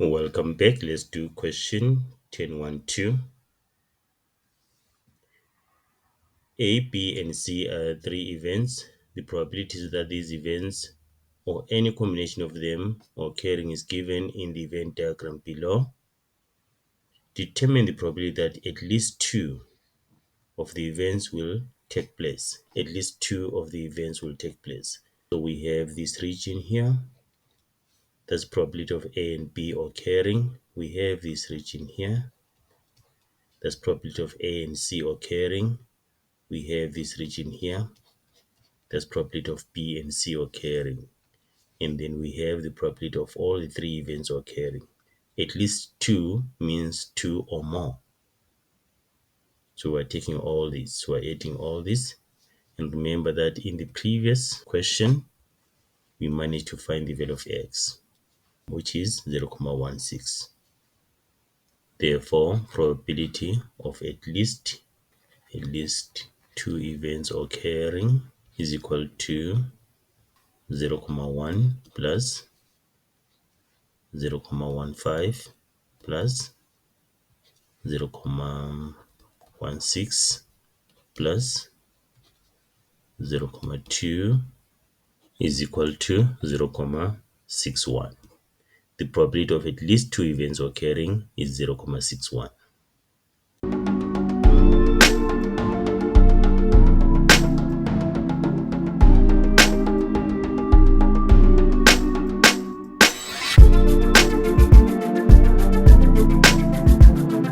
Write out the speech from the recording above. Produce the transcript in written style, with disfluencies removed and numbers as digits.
Welcome back. Let's do question 10.1.2. A, B, and C are three events. The probabilities that these events or any combination of them occurring is given in the event diagram below. Determine the probability that at least two of the events will take place. At least two of the events will take place. So we have this region here. That's probability of A and B occurring. We have this region here. That's probability of A and C occurring. We have this region here. That's probability of B and C occurring. And then we have the probability of all the three events occurring. At least two means two or more. So we're taking all these, we're adding all this. And remember that in the previous question, we managed to find the value of x, which is 0.16. Therefore, probability of at least two events occurring is equal to 0.1 plus 0.15 plus 0.16 plus 0.2 is equal to 0.61. The probability of at least two events occurring is 0.61.